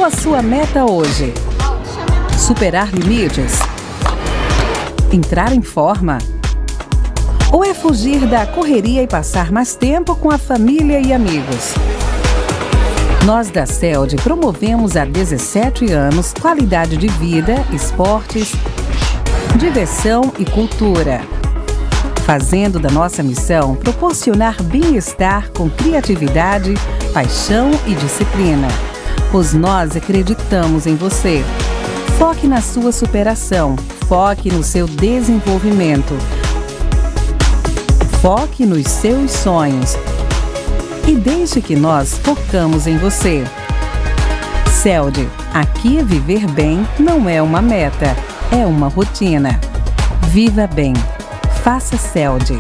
a sua meta hoje? Superar limites? Entrar em forma? Ou é fugir da correria e passar mais tempo com a família e amigos? Nós da CELD promovemos há 17 anos qualidade de vida, esportes, diversão e cultura, fazendo da nossa missão proporcionar bem-estar com criatividade, paixão e disciplina, pois nós acreditamos em você. Foque na sua superação, foque no seu desenvolvimento, foque nos seus sonhos e deixe que nós focamos em você. CELD, aqui viver bem não é uma meta, é uma rotina. Viva bem. Faça CELD.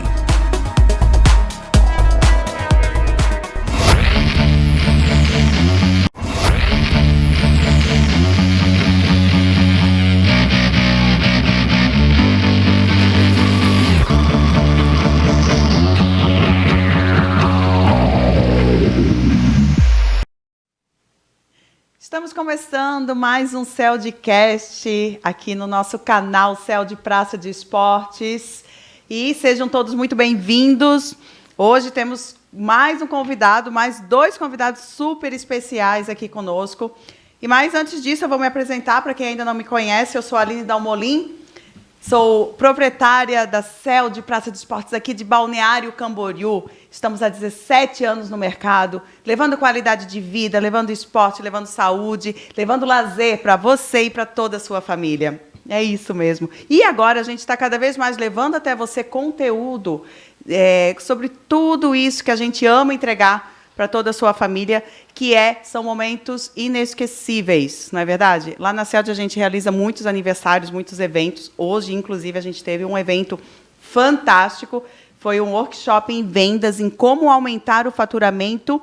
Estamos começando mais um CELDcast aqui no nosso canal CELD Praça de Esportes. E sejam todos muito bem-vindos. Hoje temos mais um convidado, mais dois convidados super especiais aqui conosco. Mas antes disso, eu vou me apresentar para quem ainda não me conhece. Eu sou a Aline Dalmolin, sou proprietária da CELD Praça de Esportes aqui de Balneário Camboriú. Estamos há 17 anos no mercado, levando qualidade de vida, levando esporte, levando saúde, levando lazer para você e para toda a sua família. É isso mesmo. E agora a gente está cada vez mais levando até você conteúdo sobre tudo isso que a gente ama entregar para toda a sua família, são momentos inesquecíveis, não é verdade? Lá na CELD a gente realiza muitos aniversários, muitos eventos. Hoje, inclusive, a gente teve um evento fantástico. Foi um workshop em vendas, em como aumentar o faturamento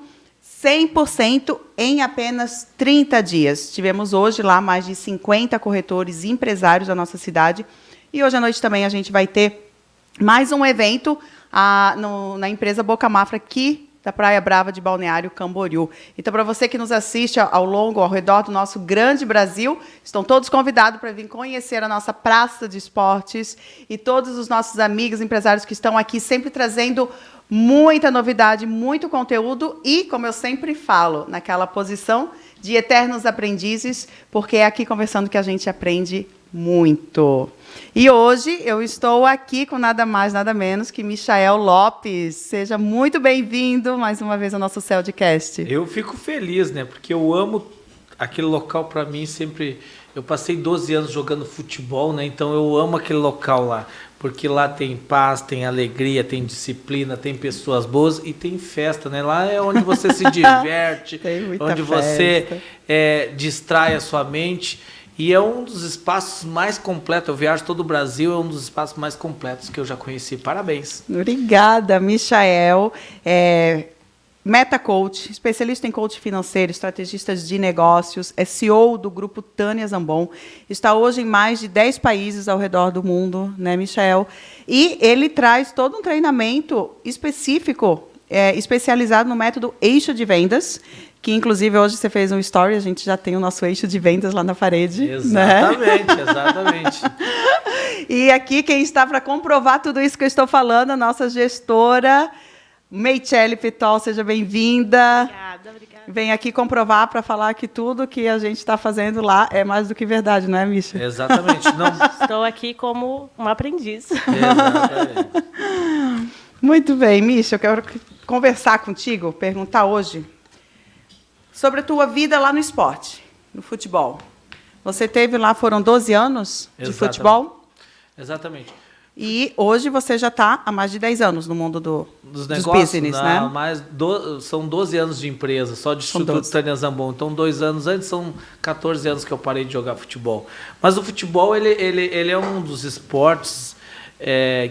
100% em apenas 30 dias. Tivemos hoje lá mais de 50 corretores e empresários da nossa cidade. E hoje à noite também a gente vai ter mais um evento na empresa Boca Mafra, aqui da Praia Brava de Balneário Camboriú. Então, para você que nos assiste ao redor do nosso grande Brasil, estão todos convidados para vir conhecer a nossa Praça de Esportes e todos os nossos amigos empresários que estão aqui sempre trazendo muita novidade, muito conteúdo e, como eu sempre falo, naquela posição de eternos aprendizes, porque é aqui conversando que a gente aprende muito. E hoje eu estou aqui com nada mais, nada menos que Michael Lopes. Seja muito bem-vindo mais uma vez ao nosso CELDcast. Eu fico feliz, né? Porque eu amo aquele local. Para mim sempre. Eu passei 12 anos jogando futebol, né? Então eu amo aquele local lá, porque lá tem paz, tem alegria, tem disciplina, tem pessoas boas e tem festa, né? Lá é onde você se diverte, onde você distrai a sua mente. E é um dos espaços mais completos. Eu viajo todo o Brasil, é um dos espaços mais completos que eu já conheci. Parabéns. Obrigada, Michael. Meta Coach, especialista em coach financeiro, estrategistas de negócios, é CEO do grupo Tânia Zambon. Está hoje em mais de 10 países ao redor do mundo, né, Michael? E ele traz todo um treinamento específico, especializado no método Eixo de Vendas, que, inclusive, hoje você fez um story, a gente já tem o nosso eixo de vendas lá na parede. Exatamente, né? Exatamente. E aqui, quem está para comprovar tudo isso que eu estou falando, a nossa gestora, Meichelli Pitol, seja bem-vinda. Obrigada. Vem aqui comprovar para falar que tudo que a gente está fazendo lá é mais do que verdade, não é, Misha? Exatamente. Não. Estou aqui como uma aprendiz. Exatamente. Muito bem, Misha, eu quero conversar contigo, perguntar hoje sobre a tua vida lá no esporte, no futebol. Você teve lá, foram 12 anos de futebol? Exatamente. E hoje você já está há mais de 10 anos no mundo dos business, né? São 12 anos de empresa, só de Instituto Tânia Zambon. Então, 2 anos antes, são 14 anos que eu parei de jogar futebol. Mas o futebol ele é um dos esportes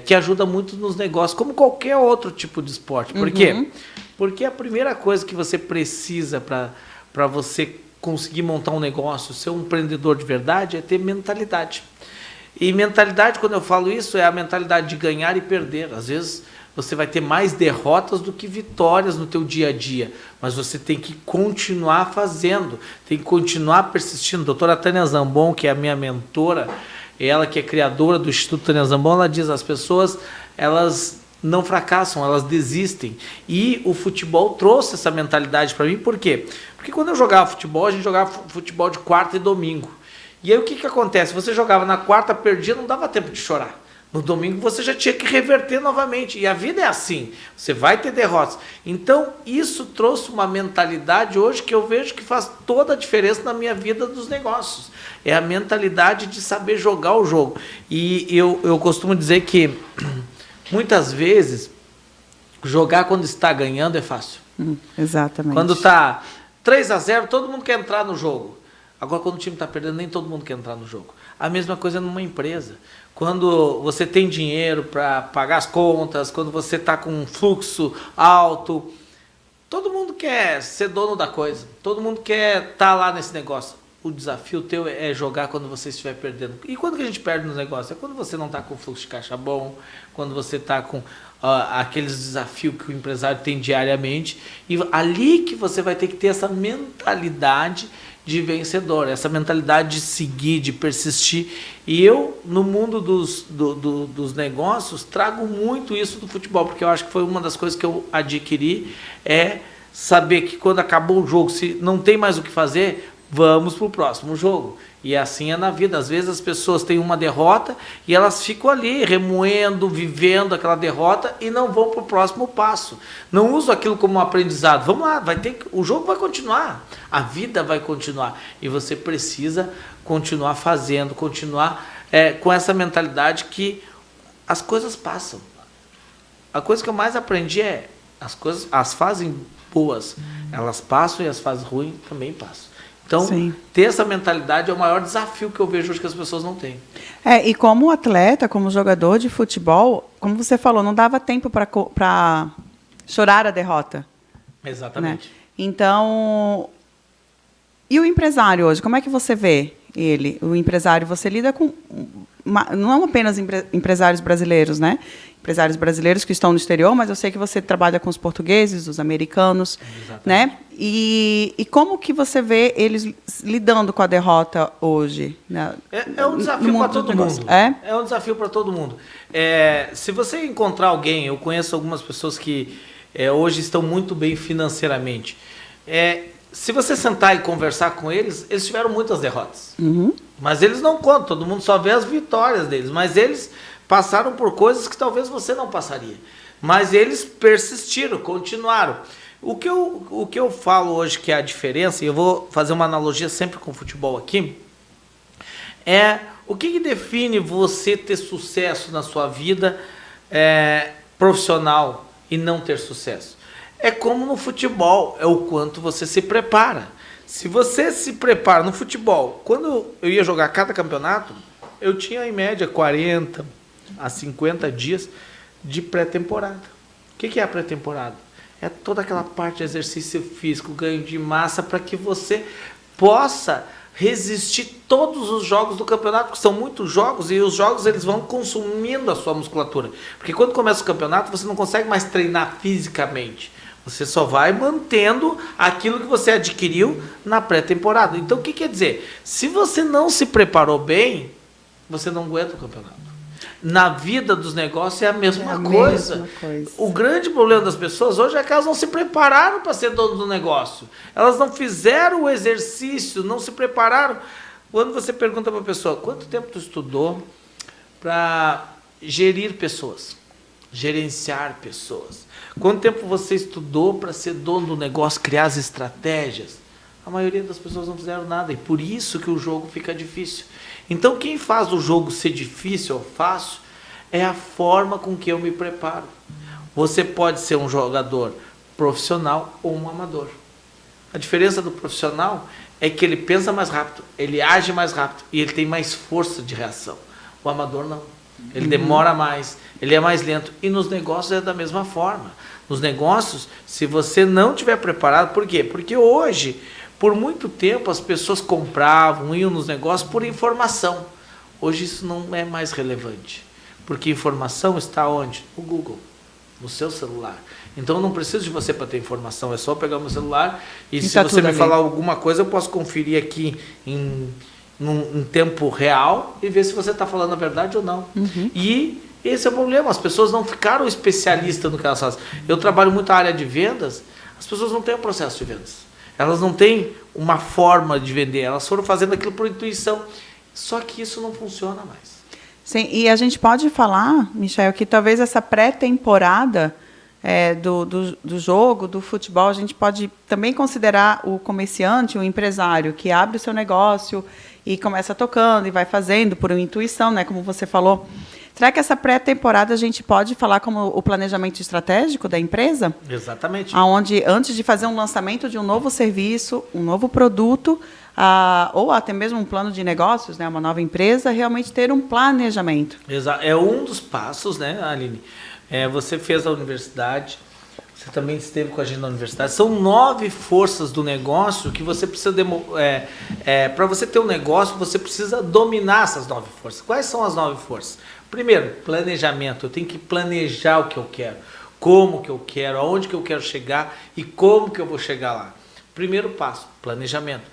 que ajuda muito nos negócios, como qualquer outro tipo de esporte. Por quê? Porque a primeira coisa que você precisa para você conseguir montar um negócio, ser um empreendedor de verdade, é ter mentalidade. E mentalidade, quando eu falo isso, é a mentalidade de ganhar e perder. Às vezes você vai ter mais derrotas do que vitórias no teu dia a dia, mas você tem que continuar fazendo, tem que continuar persistindo. A doutora Tânia Zambon, que é a minha mentora, ela que é criadora do Instituto Tânia Zambon, ela diz, as pessoas, elas não fracassam, elas desistem. E o futebol trouxe essa mentalidade para mim, por quê? Porque quando eu jogava futebol, a gente jogava futebol de quarta e domingo. E aí o que acontece? Você jogava na quarta, perdia, não dava tempo de chorar. No domingo você já tinha que reverter novamente. E a vida é assim, você vai ter derrotas. Então isso trouxe uma mentalidade hoje que eu vejo que faz toda a diferença na minha vida dos negócios. É a mentalidade de saber jogar o jogo. E eu costumo dizer que muitas vezes jogar quando está ganhando é fácil. Exatamente. Quando está 3-0, todo mundo quer entrar no jogo. Agora, quando o time está perdendo, nem todo mundo quer entrar no jogo. A mesma coisa numa empresa. Quando você tem dinheiro para pagar as contas, quando você está com um fluxo alto, todo mundo quer ser dono da coisa. Todo mundo quer estar lá nesse negócio. O desafio teu é jogar quando você estiver perdendo. E quando que a gente perde no negócio? É quando você não está com fluxo de caixa bom, quando você está com aqueles desafios que o empresário tem diariamente. E ali que você vai ter que ter essa mentalidade de vencedor, essa mentalidade de seguir, de persistir. E eu, no mundo dos negócios, trago muito isso do futebol, porque eu acho que foi uma das coisas que eu adquiri, é saber que quando acabou o jogo, se não tem mais o que fazer, vamos para o próximo jogo. E assim é na vida. Às vezes as pessoas têm uma derrota e elas ficam ali remoendo, vivendo aquela derrota e não vão para o próximo passo. Não usam aquilo como um aprendizado. Vamos lá, o jogo vai continuar, a vida vai continuar. E você precisa continuar fazendo, continuar com essa mentalidade que as coisas passam. A coisa que eu mais aprendi é as fases boas, elas passam, e as fases ruins também passam. Então, sim, ter essa mentalidade é o maior desafio que eu vejo hoje que as pessoas não têm. E como atleta, como jogador de futebol, como você falou, não dava tempo para chorar a derrota. Exatamente. Né? Então, e o empresário hoje, como é que você vê ele? O empresário, você lida com, não apenas empresários brasileiros, né? Empresários brasileiros que estão no exterior, mas eu sei que você trabalha com os portugueses, os americanos, né? E como que você vê eles lidando com a derrota hoje? Né? É um desafio para todo mundo. É um desafio para todo mundo. Se você encontrar alguém, eu conheço algumas pessoas que hoje estão muito bem financeiramente. Se você sentar e conversar com eles, eles tiveram muitas derrotas. Uhum. Mas eles não contam, todo mundo só vê as vitórias deles. Mas eles passaram por coisas que talvez você não passaria. Mas eles persistiram, continuaram. O que eu falo hoje que é a diferença, e eu vou fazer uma analogia sempre com o futebol aqui, o que define você ter sucesso na sua vida profissional e não ter sucesso. É como no futebol, é o quanto você se prepara. Se você se prepara no futebol, quando eu ia jogar cada campeonato, eu tinha em média 40 a 50 dias de pré-temporada. O que é a pré-temporada? É toda aquela parte de exercício físico, ganho de massa, para que você possa resistir todos os jogos do campeonato, porque são muitos jogos, e os jogos eles vão consumindo a sua musculatura. Porque quando começa o campeonato, você não consegue mais treinar fisicamente. Você só vai mantendo aquilo que você adquiriu na pré-temporada. Então, o que quer dizer? Se você não se preparou bem, você não aguenta o campeonato. Na vida dos negócios é a mesma coisa. O grande problema das pessoas hoje é que elas não se prepararam para ser dono do negócio. Elas não fizeram o exercício, não se prepararam. Quando você pergunta para a pessoa, quanto tempo tu estudou para gerir pessoas, gerenciar pessoas? Quanto tempo você estudou para ser dono do negócio, criar as estratégias? A maioria das pessoas não fizeram nada, e por isso que o jogo fica difícil. Então, quem faz o jogo ser difícil ou fácil é a forma com que eu me preparo. Você pode ser um jogador profissional ou um amador. A diferença do profissional é que ele pensa mais rápido, ele age mais rápido e ele tem mais força de reação. O amador não. Ele demora mais, ele é mais lento. E nos negócios é da mesma forma. Nos negócios, se você não estiver preparado, por quê? Porque hoje, por muito tempo, as pessoas compravam, iam nos negócios por informação. Hoje isso não é mais relevante. Porque informação está onde? No Google. no seu celular. Então eu não preciso de você para ter informação, é só pegar o meu celular e se tá você me ali. falar alguma coisa, eu posso conferir aqui em tempo real e ver se você está falando a verdade ou não. E esse é o problema, as pessoas não ficaram especialistas no que elas fazem. Eu trabalho muito na área de vendas, as pessoas não têm um processo de vendas. Elas não têm uma forma de vender, elas foram fazendo aquilo por intuição. Só que isso não funciona mais. Sim, e a gente pode falar, Michel, que talvez essa pré-temporada do jogo, do futebol, a gente pode também considerar o comerciante, o empresário, que abre o seu negócio e começa tocando e vai fazendo por uma intuição, né, como você falou. Será que essa pré-temporada a gente pode falar como o planejamento estratégico da empresa? Exatamente. Onde, antes de fazer um lançamento de um novo serviço, um novo produto, ou até mesmo um plano de negócios, né, uma nova empresa, realmente ter um planejamento. É um dos passos, né, Aline? Você fez a universidade, você também esteve com a gente na universidade. São 9 forças do negócio que você precisa... para você ter um negócio, você precisa dominar essas 9 forças. Quais são as 9 forças? Primeiro, planejamento. Eu tenho que planejar o que eu quero, como que eu quero, aonde que eu quero chegar e como que eu vou chegar lá. Primeiro passo, planejamento.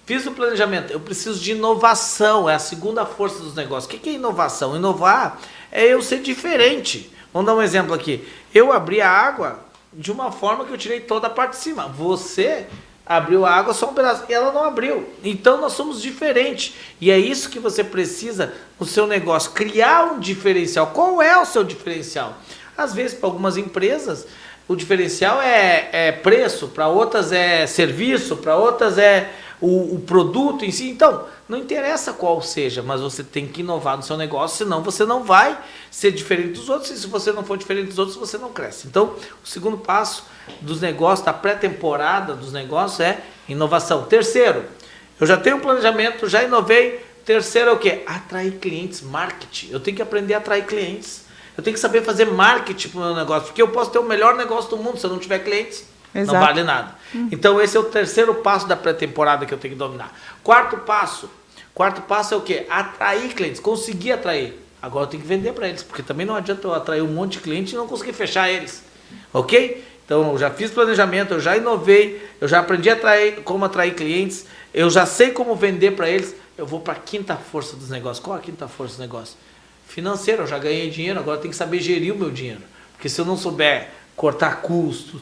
Fiz o planejamento, eu preciso de inovação, é a segunda força dos negócios. O que é inovação? Inovar é eu ser diferente. Vamos dar um exemplo aqui. Eu abri a água de uma forma que eu tirei toda a parte de cima. Você abriu a água só um pedaço e ela não abriu. Então nós somos diferentes. E é isso que você precisa no seu negócio, criar um diferencial. Qual é o seu diferencial? Às vezes, para algumas empresas, o diferencial é preço, para outras é serviço, para outras é o produto em si. Então, não interessa qual seja, mas você tem que inovar no seu negócio, senão você não vai ser diferente dos outros, e se você não for diferente dos outros, você não cresce. Então, o segundo passo dos negócios, da pré-temporada dos negócios é inovação. Terceiro, eu já tenho um planejamento, já inovei. Terceiro é o quê? Atrair clientes, marketing. Eu tenho que aprender a atrair clientes. Eu tenho que saber fazer marketing para o meu negócio, porque eu posso ter o melhor negócio do mundo, se eu não tiver clientes, Exato. Não vale nada. Então esse é o terceiro passo da pré-temporada que eu tenho que dominar. Quarto passo é o quê? Atrair clientes, conseguir atrair. Agora eu tenho que vender para eles, porque também não adianta eu atrair um monte de clientes e não conseguir fechar eles. Ok? Então eu já fiz planejamento, eu já inovei, eu já aprendi como atrair clientes, eu já sei como vender para eles. Eu vou para a quinta força dos negócios. Qual é a quinta força dos negócios? Financeiro, eu já ganhei dinheiro, agora eu tenho que saber gerir o meu dinheiro. Porque se eu não souber cortar custos,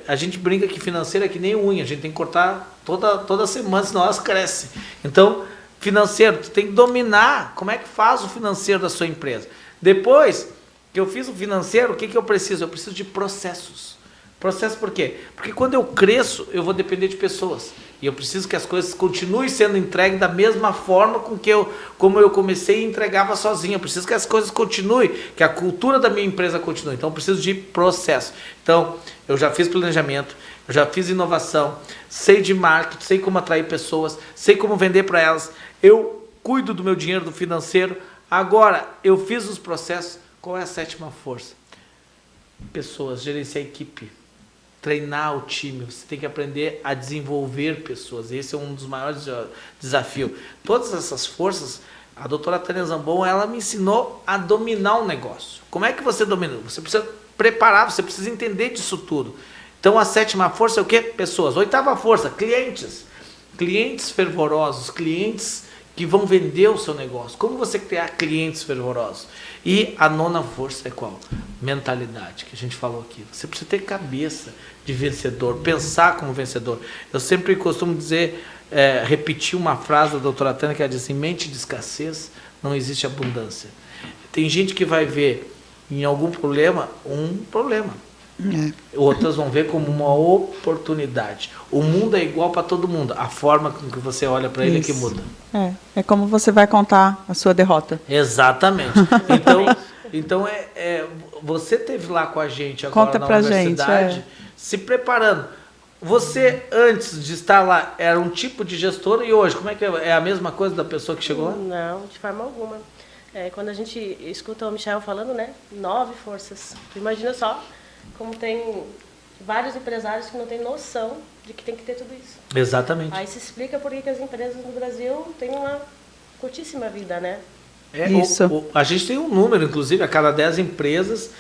a gente brinca que financeiro é que nem unha, a gente tem que cortar toda semana, senão elas crescem. Então, financeiro, tu tem que dominar como é que faz o financeiro da sua empresa. Depois que eu fiz o financeiro, o que eu preciso? Eu preciso de processos. Processo por quê? Porque quando eu cresço, eu vou depender de pessoas. E eu preciso que as coisas continuem sendo entregues da mesma forma como eu comecei e entregava sozinho. Eu preciso que as coisas continuem, que a cultura da minha empresa continue. Então eu preciso de processo. Então, eu já fiz planejamento, eu já fiz inovação, sei de marketing, sei como atrair pessoas, sei como vender para elas. Eu cuido do meu dinheiro, do financeiro. Agora, eu fiz os processos. Qual é a sétima força? Pessoas, gerenciar a equipe. Treinar o time, você tem que aprender a desenvolver pessoas. Esse é um dos maiores desafios. Todas essas forças, a doutora Tânia Zambon, ela me ensinou a dominar o negócio. Como é que você domina? Você precisa preparar, você precisa entender disso tudo. Então a sétima força é o quê? Pessoas. Oitava força, clientes. Clientes fervorosos, clientes que vão vender o seu negócio. Como você criar clientes fervorosos? E a nona força é qual? Mentalidade, que a gente falou aqui. Você precisa ter cabeça de vencedor, pensar como vencedor. Eu sempre costumo dizer, repetir uma frase da doutora Tânia, que ela diz assim: mente de escassez, não existe abundância. Tem gente que vai ver em algum problema um problema. Outras vão ver como uma oportunidade. O mundo é igual para todo mundo. A forma com que você olha para ele é que muda. É como você vai contar a sua derrota. Exatamente. Então você esteve lá com a gente agora Conta na pra universidade, gente, se preparando. Você, antes de estar lá, era um tipo de gestor, e hoje, como é que é a mesma coisa da pessoa que chegou lá? Não, de forma alguma. Quando a gente escuta o Michel falando, né, 9 forças. Imagina só como tem vários empresários que não têm noção de que tem que ter tudo isso. Exatamente. Aí se explica por que as empresas no Brasil têm uma curtíssima vida, né? Isso. A gente tem um número, inclusive, a cada 10 empresas,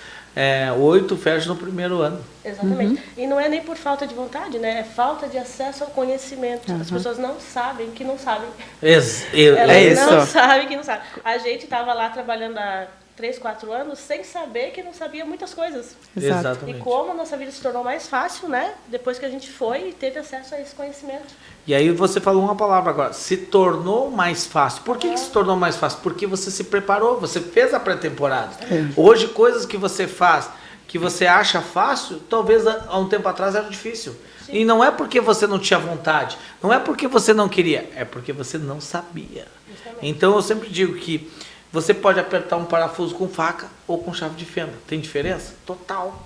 8 fecha no primeiro ano. Exatamente. E não é nem por falta de vontade, né? É falta de acesso ao conhecimento. As pessoas não sabem que não sabem. Elas não sabem que não sabem. A gente estava lá trabalhando há 3, 4 anos sem saber que não sabia muitas coisas. Exatamente. E como a nossa vida se tornou mais fácil, né? Depois que a gente foi e teve acesso a esse conhecimento. E aí você falou uma palavra agora, se tornou mais fácil. Por que se tornou mais fácil? Porque você se preparou, você fez a pré-temporada. Hoje, coisas que você faz, que você acha fácil, talvez há um tempo atrás era difícil. Sim. E não é porque você não tinha vontade, não é porque você não queria, é porque você não sabia. Justamente. Então eu sempre digo que você pode apertar um parafuso com faca ou com chave de fenda. Tem diferença? Total.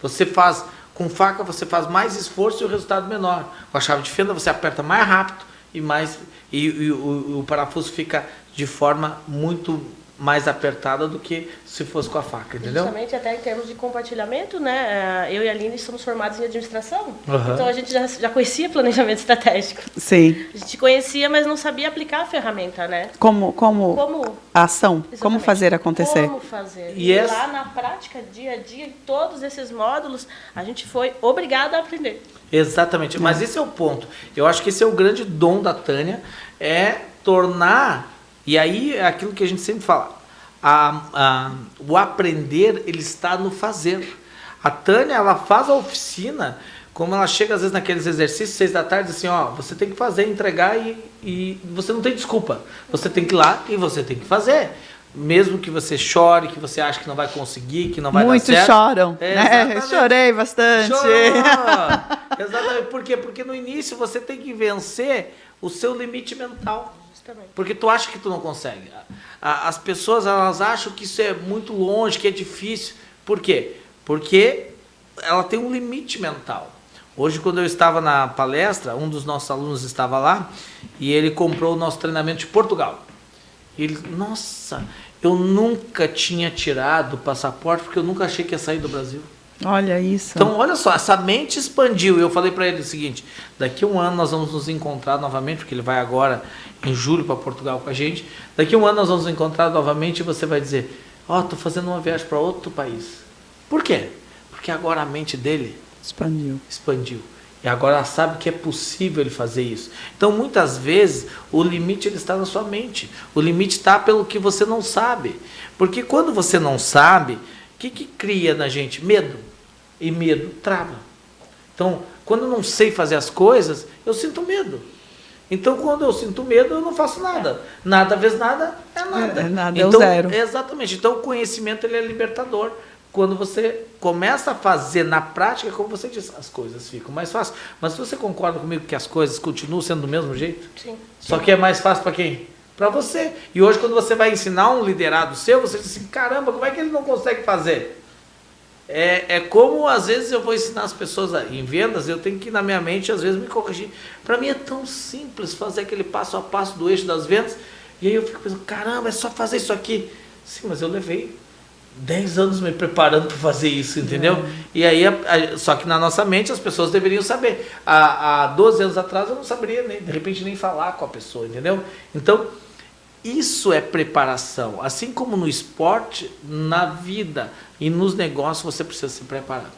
Você faz com faca, você faz mais esforço e o resultado menor. Com a chave de fenda você aperta mais rápido e o parafuso fica de forma muito mais apertada do que se fosse com a faca, entendeu? Justamente até em termos de compartilhamento, né? Eu e a Aline somos formados em administração, então a gente já conhecia planejamento estratégico. Sim. A gente conhecia, mas não sabia aplicar a ferramenta, né? Como a ação, exatamente, como fazer acontecer. Como fazer. E lá na prática, dia a dia, em todos esses módulos, a gente foi obrigada a aprender. Exatamente, mas esse é o ponto. Eu acho que esse é o grande dom da Tânia, é tornar... E aí é aquilo que a gente sempre fala, o aprender, ele está no fazer. A Tânia, ela faz a oficina, como ela chega às vezes naqueles exercícios, 6 da tarde, assim, ó, você tem que fazer, entregar e você não tem desculpa. Você tem que ir lá e você tem que fazer. Mesmo que você chore, que você acha que não vai conseguir, que não vai dar certo. Muitos choram, né? Chorei bastante. Exatamente. Por quê? Porque no início você tem que vencer o seu limite mental. Porque tu acha que tu não consegue. As pessoas, elas acham que isso é muito longe, que é difícil. Por quê? Porque ela tem um limite mental. Hoje, quando eu estava na palestra, um dos nossos alunos estava lá e ele comprou o nosso treinamento de Portugal. E ele, nossa, eu nunca tinha tirado o passaporte porque eu nunca achei que ia sair do Brasil. Olha isso. Então, olha só, essa mente expandiu. Eu falei para ele o seguinte, daqui a um ano nós vamos nos encontrar novamente, porque ele vai agora em julho para Portugal com a gente. Daqui a um ano nós vamos nos encontrar novamente e você vai dizer, estou fazendo uma viagem para outro país. Por quê? Porque agora a mente dele expandiu. E agora ela sabe que é possível ele fazer isso. Então, muitas vezes, o limite ele está na sua mente. O limite está pelo que você não sabe. Porque quando você não sabe, o que cria na gente? Medo. E medo trava. Então, quando eu não sei fazer as coisas, eu sinto medo. Então, quando eu sinto medo, eu não faço nada. Nada vezes nada é nada. Nada então, é o zero. Exatamente. Então, o conhecimento ele é libertador. Quando você começa a fazer na prática, como você disse, as coisas ficam mais fáceis. Mas você concorda comigo que as coisas continuam sendo do mesmo jeito? Sim. Só que é mais fácil para quem? Para você. E hoje, quando você vai ensinar um liderado seu, você diz assim, caramba, como é que ele não consegue fazer? É como, às vezes, eu vou ensinar as pessoas em vendas, eu tenho que, na minha mente, às vezes, me corrigir. Para mim é tão simples fazer aquele passo a passo do eixo das vendas, e aí eu fico pensando, caramba, é só fazer isso aqui. Sim, mas eu levei 10 anos me preparando para fazer isso, entendeu? E aí, só que na nossa mente as pessoas deveriam saber. Há 12 anos atrás eu não saberia, de repente, nem falar com a pessoa, entendeu? Então, isso é preparação. Assim como no esporte, na vida e nos negócios, você precisa se preparar.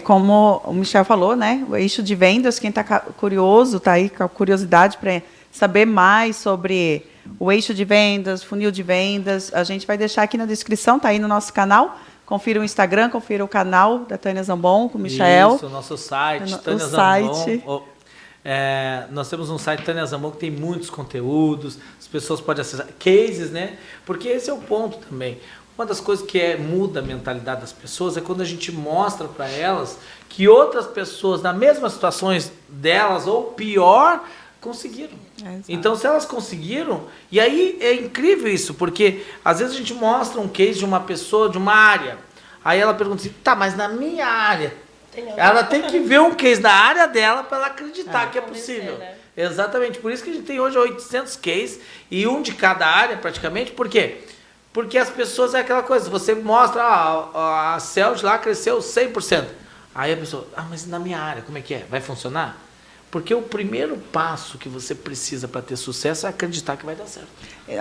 Como o Michel falou, né? O eixo de vendas, quem está curioso, está aí com a curiosidade para saber mais sobre o eixo de vendas, funil de vendas, a gente vai deixar aqui na descrição, está aí no nosso canal. Confira o Instagram, confira o canal da Tânia Zambon com o Michel. Isso, o nosso site, Tânia Zambon. Nós temos um site, Tânia Zambon, que tem muitos conteúdos, as pessoas podem acessar, cases, né? Porque esse é o ponto também. Uma das coisas que muda a mentalidade das pessoas é quando a gente mostra para elas que outras pessoas, nas mesmas situações delas, ou pior, conseguiram. Então, se elas conseguiram, e aí é incrível isso, porque às vezes a gente mostra um case de uma pessoa, de uma área, aí ela pergunta assim, tá, mas na minha área, ela tem que ver um case da área dela para ela acreditar que é possível. Né? Exatamente, por isso que a gente tem hoje 800 cases, e um de cada área praticamente, por quê? Porque as pessoas é aquela coisa, você mostra, a Celd lá cresceu 100%, aí a pessoa, mas na minha área, como é que é? Vai funcionar? Porque o primeiro passo que você precisa para ter sucesso é acreditar que vai dar certo.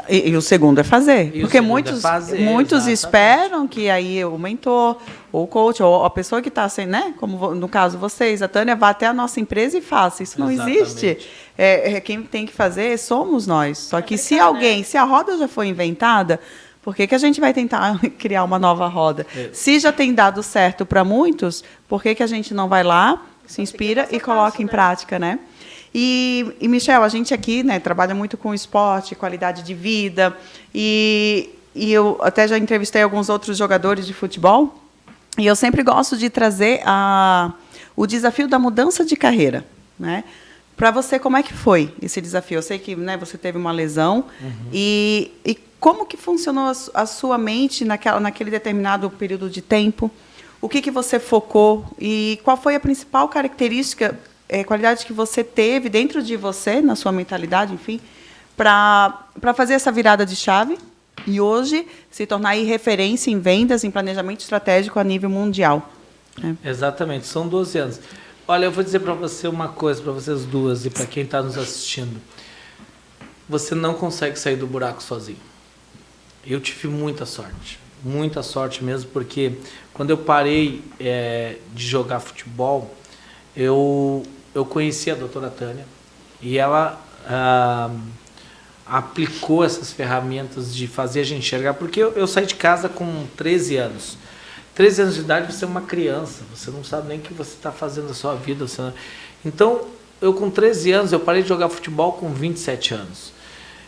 E o segundo é fazer. E porque muitos exatamente. esperam que aí o mentor, ou o coach, ou a pessoa que está sendo, né? Como no caso vocês, a Tânia, vá até a nossa empresa e faça. Isso não existe. Quem tem que fazer somos nós. Só que se a roda já foi inventada, por que a gente vai tentar criar uma nova roda? Se já tem dado certo para muitos, por que a gente não vai lá, se inspira e coloca em prática, né? E, Michel, a gente aqui, né, trabalha muito com esporte, qualidade de vida, e eu até já entrevistei alguns outros jogadores de futebol, e eu sempre gosto de trazer o desafio da mudança de carreira, né? Para você, como é que foi esse desafio? Eu sei que, né, você teve uma lesão, e como que funcionou a sua mente naquele determinado período de tempo? O que você focou e qual foi a principal característica, qualidade que você teve dentro de você, na sua mentalidade, enfim, para fazer essa virada de chave e hoje se tornar aí referência em vendas, em planejamento estratégico a nível mundial? Né? Exatamente, são 12 anos. Olha, eu vou dizer para você uma coisa, para vocês duas e para quem está nos assistindo. Você não consegue sair do buraco sozinho. Eu tive muita sorte mesmo, porque quando eu parei de jogar futebol, eu conheci a doutora Tânia e ela aplicou essas ferramentas de fazer a gente enxergar, porque eu saí de casa com 13 anos. 13 anos de idade você é uma criança, você não sabe nem o que você está fazendo na sua vida. Então, eu com 13 anos, eu parei de jogar futebol com 27 anos.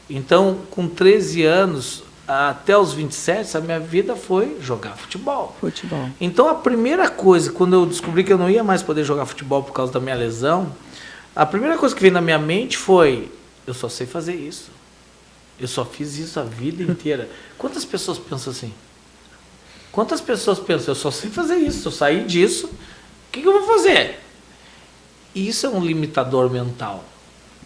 Então, com 13 anos... até os 27, a minha vida foi jogar futebol. Então, a primeira coisa, quando eu descobri que eu não ia mais poder jogar futebol por causa da minha lesão, a primeira coisa que veio na minha mente foi, eu só sei fazer isso. Eu só fiz isso a vida inteira. Quantas pessoas pensam assim? Quantas pessoas pensam, eu só sei fazer isso, eu saí disso, o que eu vou fazer? Isso é um limitador mental.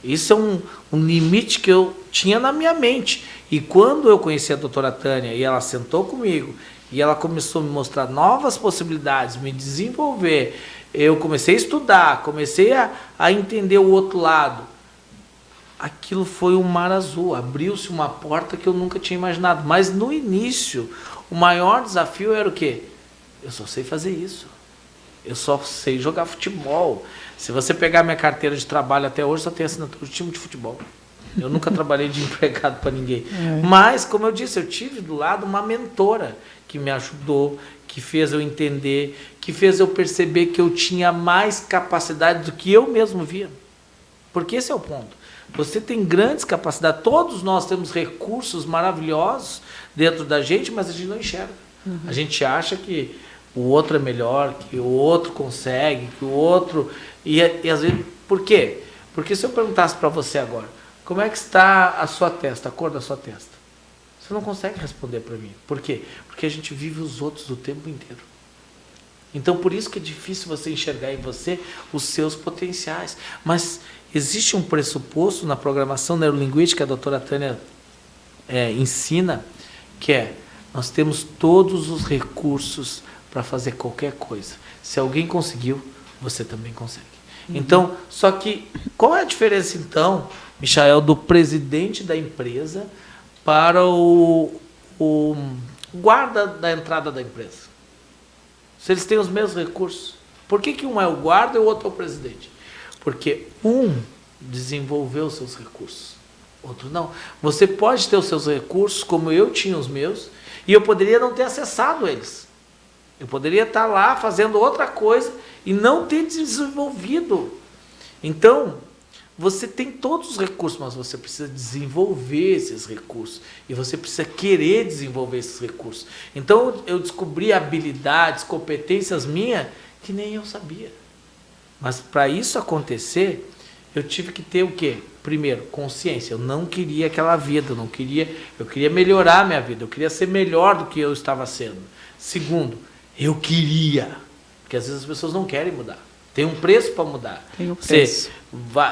Isso é um limite que eu tinha na minha mente. E quando eu conheci a doutora Tânia e ela sentou comigo e ela começou a me mostrar novas possibilidades, me desenvolver, eu comecei a estudar, comecei a entender o outro lado. Aquilo foi um mar azul, abriu-se uma porta que eu nunca tinha imaginado. Mas no início, o maior desafio era o quê? Eu só sei fazer isso. Eu só sei jogar futebol. Se você pegar minha carteira de trabalho até hoje, só tem assinatura de time de futebol. Eu nunca trabalhei de empregado para ninguém. Mas, como eu disse, eu tive do lado uma mentora que me ajudou, que fez eu entender, que fez eu perceber que eu tinha mais capacidade do que eu mesmo via. Porque esse é o ponto. Você tem grandes capacidades, todos nós temos recursos maravilhosos dentro da gente, mas a gente não enxerga. A gente acha que o outro é melhor, que o outro consegue, que o outro... E às vezes, por quê? Porque se eu perguntasse para você agora, como é que está a sua testa, a cor da sua testa? Você não consegue responder para mim. Por quê? Porque a gente vive os outros o tempo inteiro. Então, por isso que é difícil você enxergar em você os seus potenciais. Mas existe um pressuposto na programação neurolinguística que a doutora Tânia ensina, que é, nós temos todos os recursos para fazer qualquer coisa. Se alguém conseguiu, você também consegue. Então, só que, qual é a diferença, então, Michael, do presidente da empresa para o guarda da entrada da empresa? Se eles têm os mesmos recursos, por que um é o guarda e o outro é o presidente? Porque um desenvolveu os seus recursos, outro não. Você pode ter os seus recursos, como eu tinha os meus, e eu poderia não ter acessado eles. Eu poderia estar lá fazendo outra coisa e não ter desenvolvido. Então, você tem todos os recursos, mas você precisa desenvolver esses recursos. E você precisa querer desenvolver esses recursos. Então, eu descobri habilidades, competências minhas que nem eu sabia. Mas para isso acontecer, eu tive que ter o quê? Primeiro, consciência. Eu não queria aquela vida, eu queria melhorar a minha vida, eu queria ser melhor do que eu estava sendo. Segundo, eu queria, porque às vezes as pessoas não querem mudar. Tem um preço para mudar. Tem um preço.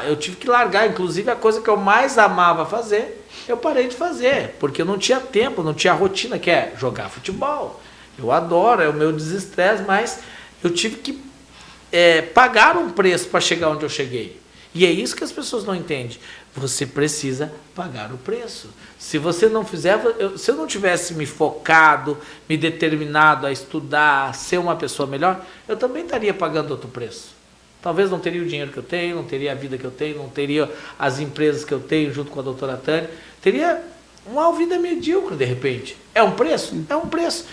Eu tive que largar, inclusive a coisa que eu mais amava fazer, eu parei de fazer, porque eu não tinha tempo, não tinha rotina, que é jogar futebol. Eu adoro, é o meu desestresse, mas eu tive que pagar um preço para chegar onde eu cheguei. E é isso que as pessoas não entendem. Você precisa pagar o preço. Se você não fizer, se eu não tivesse me focado, me determinado a estudar, a ser uma pessoa melhor, eu também estaria pagando outro preço. Talvez não teria o dinheiro que eu tenho, não teria a vida que eu tenho, não teria as empresas que eu tenho junto com a doutora Tânia. Teria uma vida medíocre, de repente. É um preço? É um preço.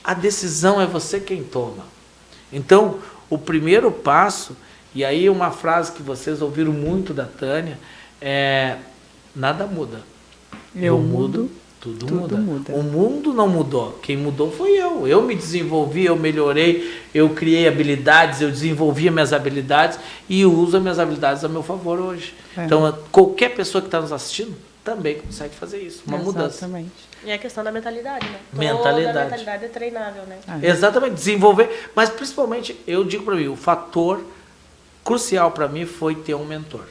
A decisão é você quem toma. Então, o primeiro passo, e aí uma frase que vocês ouviram muito da Tânia, é: nada muda. Eu mudo, tudo muda. O mundo não mudou. Quem mudou foi eu. Eu me desenvolvi, eu melhorei, eu criei habilidades, eu desenvolvi minhas habilidades e uso as minhas habilidades a meu favor hoje. Então, qualquer pessoa que está nos assistindo também consegue fazer isso. Uma mudança. E é a questão da mentalidade, né? Mentalidade. Toda a mentalidade é treinável, né? Exatamente, desenvolver. Mas, principalmente, eu digo para mim, o fator crucial para mim foi ter um mentor.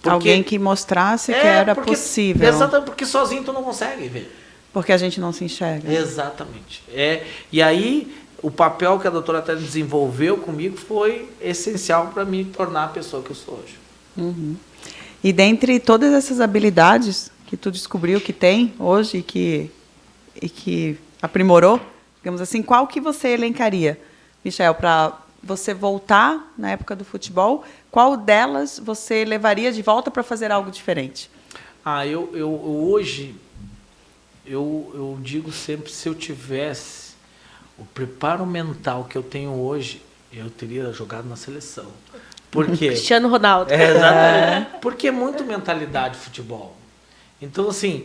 Alguém que mostrasse que era possível. Exatamente, porque sozinho tu não consegue ver. Porque a gente não se enxerga. Exatamente. E aí, o papel que a doutora Tânia desenvolveu comigo foi essencial para me tornar a pessoa que eu sou hoje. Uhum. E dentre todas essas habilidades que tu descobriu que tem hoje e que aprimorou, digamos assim, qual que você elencaria, Michel, para você voltar na época do futebol? Qual delas você levaria de volta para fazer algo diferente? Hoje, eu digo sempre, se eu tivesse o preparo mental que eu tenho hoje, eu teria jogado na seleção. Por quê? Cristiano Ronaldo. Exatamente. Porque é muito mentalidade futebol. Então, assim,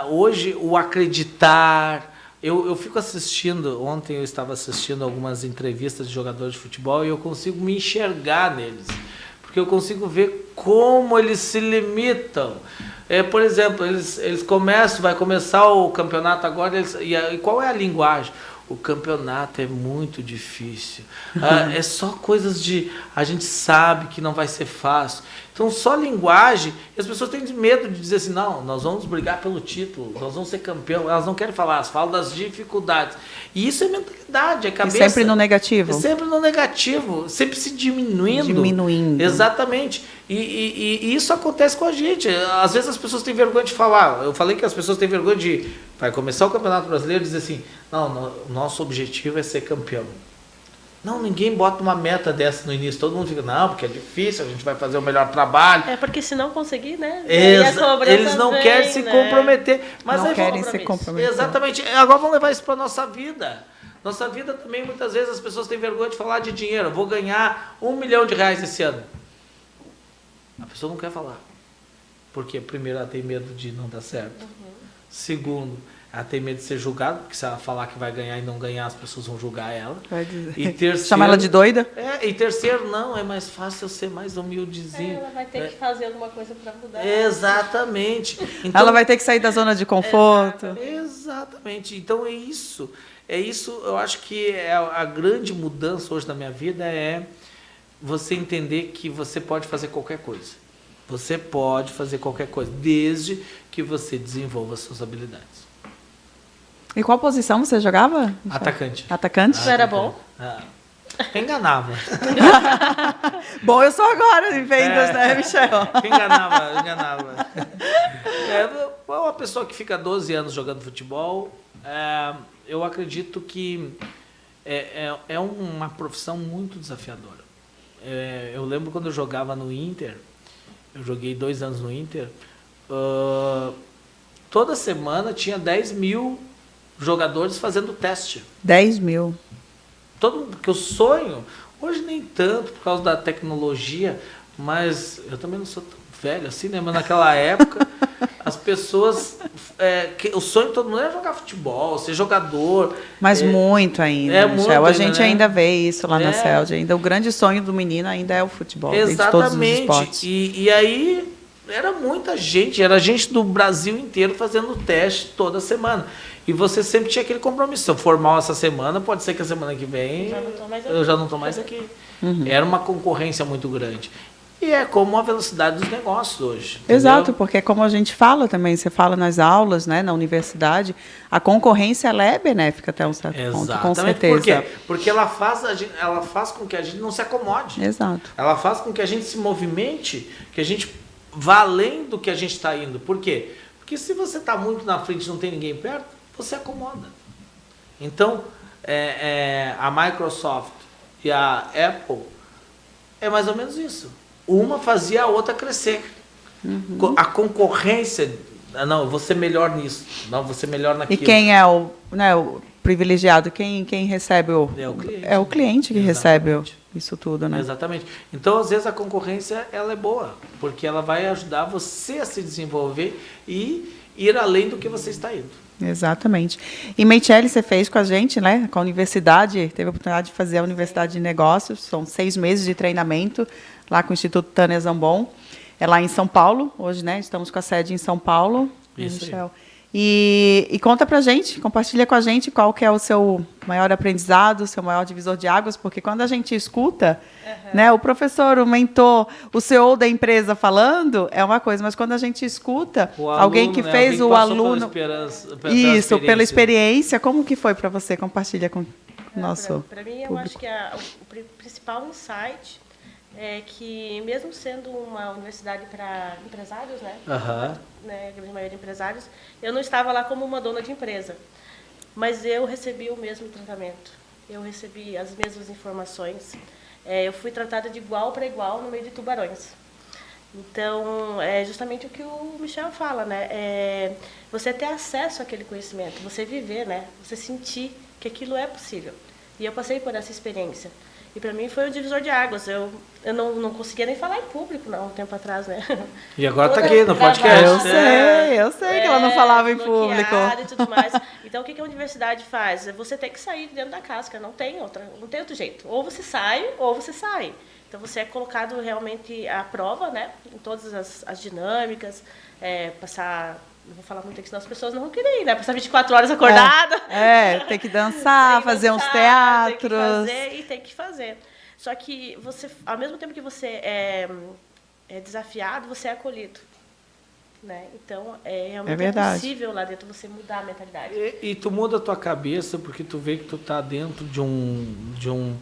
hoje, o acreditar... Eu fico assistindo, ontem eu estava assistindo algumas entrevistas de jogadores de futebol e eu consigo me enxergar neles. Porque eu consigo ver como eles se limitam. Por exemplo, eles vai começar o campeonato agora, e qual é a linguagem? O campeonato é muito difícil. É só coisas a gente sabe que não vai ser fácil. Então, só linguagem, e as pessoas têm medo de dizer assim, não, nós vamos brigar pelo título, nós vamos ser campeão. Elas não querem falar, elas falam das dificuldades. E isso é mentalidade, é cabeça. E sempre no negativo. Sempre no negativo, sempre se diminuindo. Exatamente. E isso acontece com a gente. Às vezes as pessoas têm vergonha de falar. Eu falei que as pessoas têm vergonha de... Vai começar o Campeonato Brasileiro e dizer assim, não, o nosso objetivo é ser campeão. Não, ninguém bota uma meta dessa no início. Todo mundo fica, não, porque é difícil, a gente vai fazer o melhor trabalho. Porque se não conseguir, né? Eles não querem se comprometer. Mas não querem se comprometer. Exatamente. Agora vamos levar isso para a nossa vida. Nossa vida também, muitas vezes, as pessoas têm vergonha de falar de dinheiro. Eu vou ganhar R$1 milhão esse ano. A pessoa não quer falar. Porque, primeiro, ela tem medo de não dar certo. Segundo, ela tem medo de ser julgada, porque se ela falar que vai ganhar e não ganhar, as pessoas vão julgar ela. Vai dizer. E terceiro, chama ela de doida? E terceiro, não, é mais fácil eu ser mais humildezinho. Ela vai ter que fazer alguma coisa para mudar. Exatamente. Então, ela vai ter que sair da zona de conforto. Exatamente. Então é isso, eu acho que a grande mudança hoje na minha vida é você entender que você pode fazer qualquer coisa. Você pode fazer qualquer coisa, desde que você desenvolva as suas habilidades. E qual posição você jogava? Atacante. Atacante? Isso era bom? Enganava. Bom, eu sou agora em vendas, né, Michel? Enganava. Uma pessoa que fica 12 anos jogando futebol, eu acredito que é uma profissão muito desafiadora. Eu lembro quando eu jogava no Inter, eu joguei 2 anos no Inter, toda semana tinha 10 mil jogadores fazendo teste. 10 mil. Todo mundo, que eu sonho, hoje nem tanto por causa da tecnologia, mas eu também não sou tão velho assim, né? Mas naquela época, as pessoas, o sonho de todo mundo era jogar futebol, ser jogador. Mas muito ainda, Michel. A gente ainda vê isso lá na CELD. Ainda o grande sonho do menino ainda é o futebol. Exatamente. Todos os esportes. E aí era muita gente, era gente do Brasil inteiro fazendo teste toda semana. E você sempre tinha aquele compromisso. Se eu for mal essa semana, pode ser que a semana que vem eu já não estou mais aqui. Era uma concorrência muito grande. E é como a velocidade dos negócios hoje. Exato, entendeu? porque como a gente fala também, você fala nas aulas, né, na universidade, a concorrência ela é benéfica até um certo ponto, com certeza. Por quê? Porque ela faz com que a gente não se acomode. Exato. Ela faz com que a gente se movimente, que a gente vá além do que a gente está indo. Por quê? Porque se você está muito na frente e não tem ninguém perto, você acomoda. Então, a Microsoft e a Apple é mais ou menos isso. Uma fazia a outra crescer. A concorrência, não, eu vou ser melhor nisso, não, vou ser melhor naquilo. E quem é o privilegiado? Quem recebe É o cliente que recebe isso tudo, né? Exatamente. Então, às vezes, a concorrência ela é boa, porque ela vai ajudar você a se desenvolver e ir além do que você está indo. Exatamente. E Meitiele, você fez com a gente, né? Com a universidade, teve a oportunidade de fazer a Universidade de Negócios, são 6 meses de treinamento lá com o Instituto Tânia Zambon. É lá em São Paulo, hoje, né? Estamos com a sede em São Paulo. Isso Michel. E conta pra gente, compartilha com a gente qual que é o seu maior aprendizado, o seu maior divisor de águas, porque quando a gente escuta, né, o professor, o mentor, o CEO da empresa falando, é uma coisa, mas quando a gente escuta alguém que fez o aluno... Pela experiência, como que foi para você? Compartilha com o nosso Para mim, eu público. acho que o principal insight é que, mesmo sendo uma universidade para empresários, né, a grande maioria de empresários, eu não estava lá como uma dona de empresa, mas eu recebi o mesmo tratamento, eu recebi as mesmas informações, eu fui tratada de igual para igual no meio de tubarões. Então, é justamente o que o Michel fala, né? Você ter acesso àquele conhecimento, você viver, né? Você sentir que aquilo é possível. E eu passei por essa experiência. E para mim foi um divisor de águas. Eu não conseguia nem falar em público, não, um tempo atrás, né? E agora está aqui no podcast. Eu sei que ela não falava em público. E tudo mais. Então, o que a universidade faz? Você tem que sair dentro da casca, não tem outro jeito. Ou você sai, ou você sai. Então, você é colocado realmente à prova, né? Em todas as dinâmicas, passar... Não vou falar muito aqui, senão as pessoas não vão querer ir, né? Passar 24 horas acordada. Tem que dançar, fazer uns teatros. Tem que fazer. Só que você, ao mesmo tempo que você é desafiado, você é acolhido. Né? Então, realmente é possível lá dentro você mudar a mentalidade. E tu muda a tua cabeça porque tu vê que tu tá dentro de um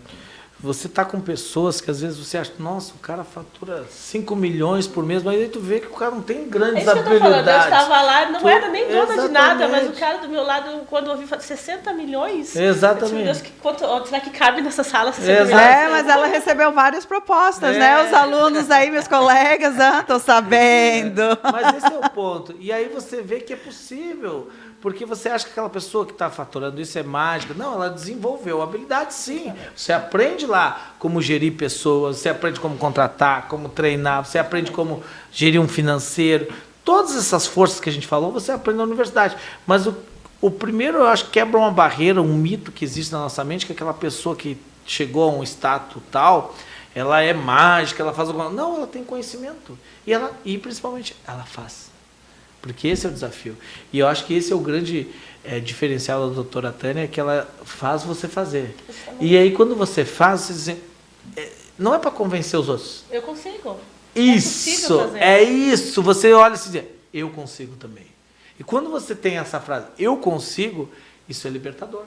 você tá com pessoas que às vezes você acha, nossa, o cara fatura 5 milhões por mês, mas aí tu vê que o cara não tem grandes habilidades. É isso que eu tô falando, eu estava lá, não era nem dona de nada, mas o cara do meu lado, quando eu ouvi 60 milhões, exatamente. Deus, será que cabe nessa sala 60 milhões? Mas ela recebeu várias propostas, né? Os alunos aí, meus colegas, tô sabendo. Mas esse é o ponto. E aí você vê que é possível. Porque você acha que aquela pessoa que está faturando isso é mágica. Não, ela desenvolveu habilidade, sim. Você aprende lá como gerir pessoas, você aprende como contratar, como treinar, você aprende como gerir um financeiro. Todas essas forças que a gente falou, você aprende na universidade. Mas o primeiro, eu acho que quebra uma barreira, um mito que existe na nossa mente, que aquela pessoa que chegou a um status tal, ela é mágica, ela faz alguma... Não, ela tem conhecimento. E principalmente, ela faz. Porque esse é o desafio. E eu acho que esse é o grande diferencial da doutora Tânia, que ela faz você fazer. E aí, quando você faz, você diz, não é para convencer os outros. Eu consigo. Isso, isso. Você olha e se diz, eu consigo também. E quando você tem essa frase, eu consigo, isso é libertador.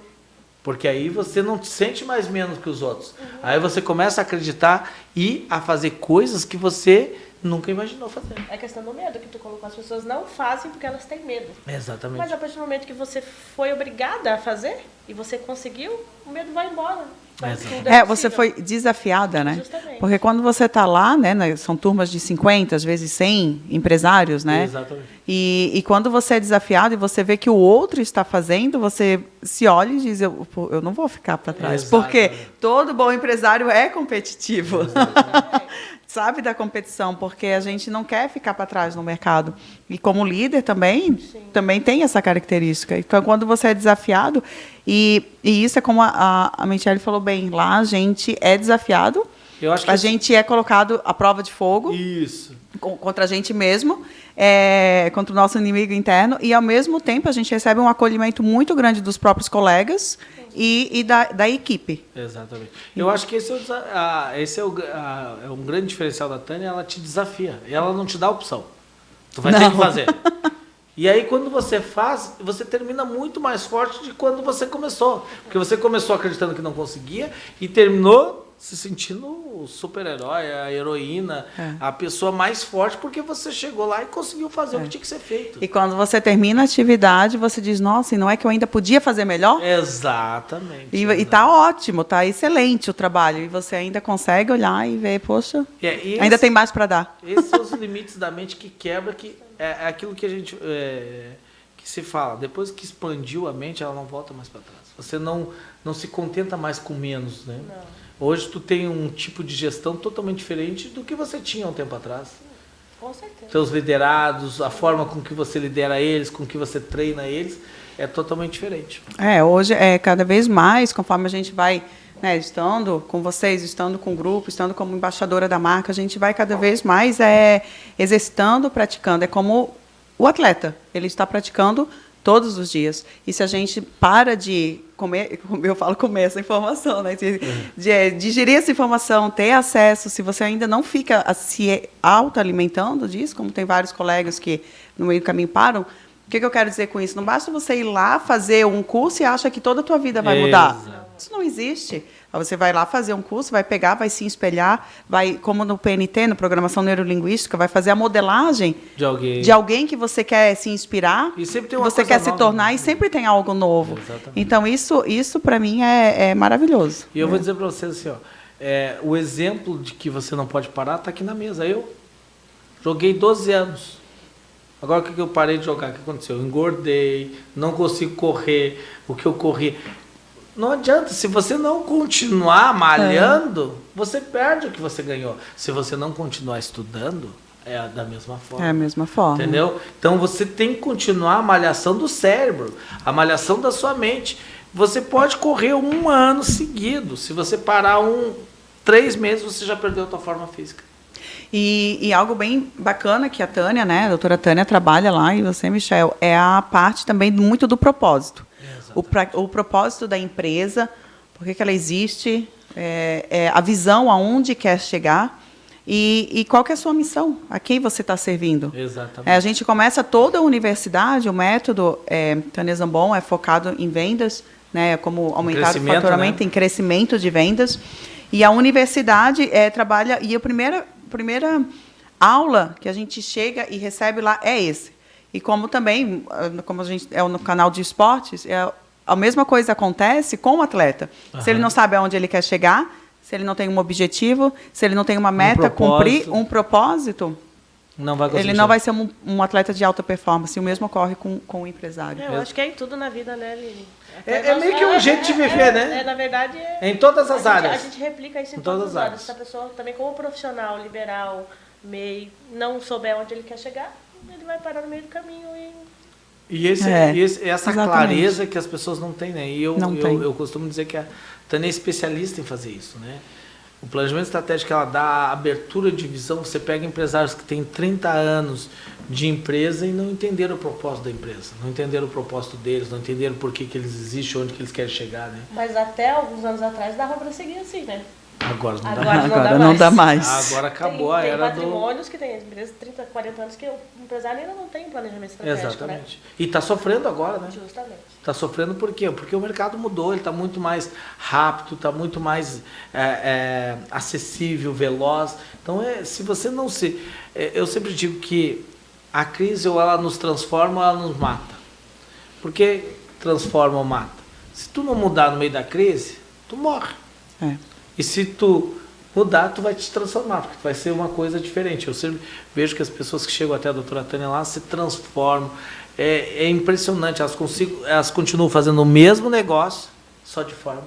Porque aí você não te sente mais menos que os outros. Aí você começa a acreditar e a fazer coisas que você nunca imaginou fazer. É a questão do medo que tu colocou. As pessoas não fazem porque elas têm medo. Exatamente. Mas a partir do momento que você foi obrigada a fazer e você conseguiu, o medo vai embora. Você foi desafiada, né? Justamente. Porque quando você está lá, né, são turmas de 50, às vezes 100 empresários, né? Exatamente. E quando você é desafiado e você vê que o outro está fazendo, você se olha e diz, eu não vou ficar para trás. Exatamente. Porque todo bom empresário é competitivo. Sabe da competição, porque a gente não quer ficar para trás no mercado. E como líder também tem essa característica. Então, quando você é desafiado, e isso é como a Meitiele falou bem, lá a gente é desafiado, eu acho que a gente é colocado à prova de fogo. Isso. Contra a gente mesmo, contra o nosso inimigo interno, e ao mesmo tempo a gente recebe um acolhimento muito grande dos próprios colegas e da equipe. Exatamente. Eu acho que esse é um grande diferencial da Tânia, ela te desafia, ela não te dá opção. Tu vai ter que fazer. E aí, quando você faz, você termina muito mais forte de quando você começou. Porque você começou acreditando que não conseguia e terminou se sentindo o super-herói, a heroína, a pessoa mais forte, porque você chegou lá e conseguiu fazer o que tinha que ser feito. E quando você termina a atividade, você diz, nossa, e não é que eu ainda podia fazer melhor? Exatamente. E está ótimo, está excelente o trabalho. E você ainda consegue olhar e ver, poxa, ainda tem mais para dar. Esses são os limites da mente que quebra, que é aquilo que a gente... que se fala, depois que expandiu a mente, ela não volta mais para trás. Você não se contenta mais com menos, né? Não. Hoje tu tem um tipo de gestão totalmente diferente do que você tinha há um tempo atrás. Com certeza. Teus liderados, a forma com que você lidera eles, com que você treina eles, é totalmente diferente. Hoje é cada vez mais, conforme a gente vai, né, estando com vocês, estando com o grupo, estando como embaixadora da marca, a gente vai cada vez mais exercitando, praticando. É como o atleta, ele está praticando todos os dias. E se a gente para de comer, eu falo comer essa informação, né? De digerir essa informação, ter acesso, se você ainda não fica se autoalimentando disso, como tem vários colegas que no meio do caminho param, o que eu quero dizer com isso? Não basta você ir lá fazer um curso e acha que toda a tua vida vai mudar. Isso não existe. Você vai lá fazer um curso, vai pegar, vai se espelhar, vai, como no PNT, no Programação Neurolinguística, vai fazer a modelagem de alguém que você quer se inspirar, e sempre tem que você quer se tornar, e sempre tem algo novo. Exatamente. Então, isso para mim é maravilhoso. E eu vou dizer para vocês assim, o exemplo de que você não pode parar está aqui na mesa. Eu joguei 12 anos. Agora, o que eu parei de jogar? O que aconteceu? Eu engordei, não consigo correr, o que eu corri... Não adianta, se você não continuar malhando, você perde o que você ganhou. Se você não continuar estudando, é da mesma forma. É a mesma forma. Entendeu? Então você tem que continuar a malhação do cérebro, a malhação da sua mente. Você pode correr 1 ano seguido. Se você parar 3 meses, você já perdeu a tua forma física. E algo bem bacana que a Tânia, né, a doutora Tânia trabalha lá, e você, Michel, é a parte também muito do propósito. O propósito da empresa, por que ela existe, a visão aonde quer chegar e qual que é a sua missão, a quem você está servindo. Exatamente. A gente começa toda a universidade, o método Tânia Zambon é focado em vendas, né, como aumentar o faturamento, né? Em crescimento de vendas. E a universidade trabalha, e a primeira aula que a gente chega e recebe lá é esse. E como também, como a gente no canal de esportes, a mesma coisa acontece com o atleta. Uhum. Se ele não sabe aonde ele quer chegar, se ele não tem um objetivo, se ele não tem uma meta, cumprir um propósito, não vai conseguir. Ele não vai ser um atleta de alta performance. E o mesmo ocorre com o empresário. Eu acho que é em tudo na vida, né, Lili? É meio que um jeito de viver, né? Na verdade, em todas as áreas. A gente replica isso em todas as áreas. Se a pessoa também, como profissional, liberal, MEI, não souber onde ele quer chegar, ele vai parar no meio do caminho e essa clareza que as pessoas não têm, né? E eu costumo dizer que a Tânia é especialista em fazer isso, né? O planejamento estratégico, ela dá a abertura de visão. Você pega empresários que têm 30 anos de empresa e não entenderam o propósito da empresa, não entenderam o propósito deles, não entenderam por que eles existem, onde que eles querem chegar, né? Mas até alguns anos atrás dava para seguir assim, né? Agora não dá mais. Agora acabou a era do... Tem patrimônios que tem empresas de 30, 40 anos que o empresário ainda não tem planejamento estratégico. Exatamente. Né? E está sofrendo agora, né? Justamente. Está sofrendo por quê? Porque o mercado mudou, ele está muito mais rápido, está muito mais acessível, veloz. Então, se você não se... eu sempre digo que a crise ou ela nos transforma ou ela nos mata. Por que transforma ou mata? Se tu não mudar no meio da crise, tu morre. E se tu mudar, tu vai te transformar, porque vai ser uma coisa diferente. Eu sempre vejo que as pessoas que chegam até a doutora Tânia lá se transformam. É impressionante, elas continuam fazendo o mesmo negócio, só de forma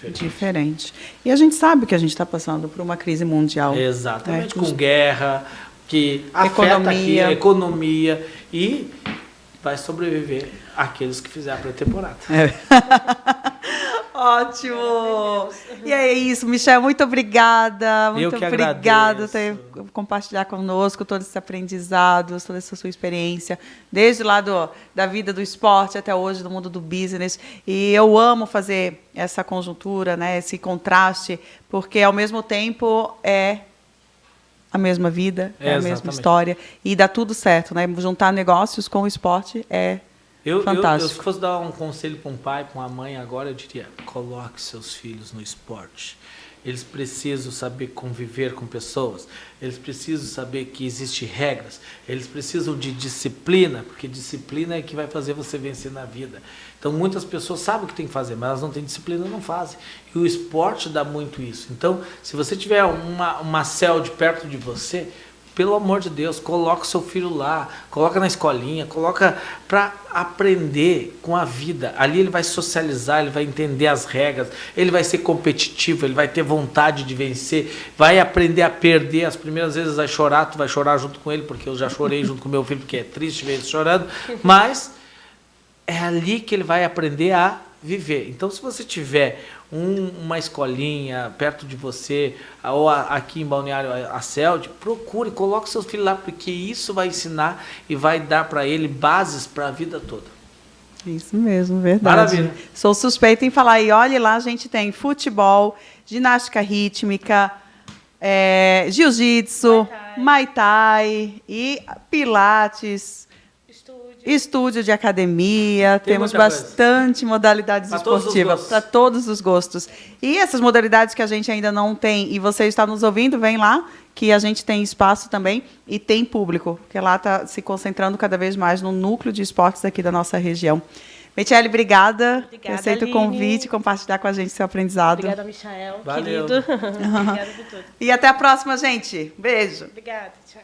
diferente. E a gente sabe que a gente está passando por uma crise mundial. Exatamente, com guerra, que afeta aqui a economia, e vai sobreviver aqueles que fizeram a pré-temporada. Ótimo! E é isso, Michel, muito obrigada. Muito obrigada por ter compartilhar conosco todos esses aprendizados, toda essa sua experiência, desde lá da vida do esporte até hoje, do mundo do business. E eu amo fazer essa conjuntura, né, esse contraste, porque ao mesmo tempo é a mesma vida, é a mesma história. E dá tudo certo, né? Juntar negócios com o esporte é fantástico. Se fosse dar um conselho para um pai, para uma mãe agora, eu diria, coloque seus filhos no esporte. Eles precisam saber conviver com pessoas, eles precisam saber que existem regras, eles precisam de disciplina, porque disciplina é que vai fazer você vencer na vida. Então, muitas pessoas sabem o que tem que fazer, mas elas não têm disciplina, não fazem. E o esporte dá muito isso. Então, se você tiver uma CELD perto de você, pelo amor de Deus, coloca o seu filho lá, coloca na escolinha, coloca para aprender com a vida. Ali ele vai socializar, ele vai entender as regras, ele vai ser competitivo, ele vai ter vontade de vencer, vai aprender a perder. As primeiras vezes vai chorar, tu vai chorar junto com ele, porque eu já chorei junto com meu filho, porque é triste ver ele chorando, mas é ali que ele vai aprender a viver. Então, se você tiver uma escolinha perto de você, ou aqui em Balneário, a CELD, procure, coloque seus filhos lá, porque isso vai ensinar e vai dar para ele bases para a vida toda. Isso mesmo, verdade. Maravilha. Sou suspeita em falar. E olhe lá, a gente tem futebol, ginástica rítmica, jiu-jitsu, Muay Thai e pilates, estúdio de academia, temos bastante modalidades esportivas para todos os gostos. E essas modalidades que a gente ainda não tem, e você está nos ouvindo, vem lá, que a gente tem espaço também e tem público, que lá está se concentrando cada vez mais no núcleo de esportes aqui da nossa região. Michele, obrigada. Aceito o convite, compartilhar com a gente seu aprendizado. Obrigada, Michael, Valeu. querido. Obrigada por tudo. E até a próxima, gente. Beijo. Obrigada, tchau.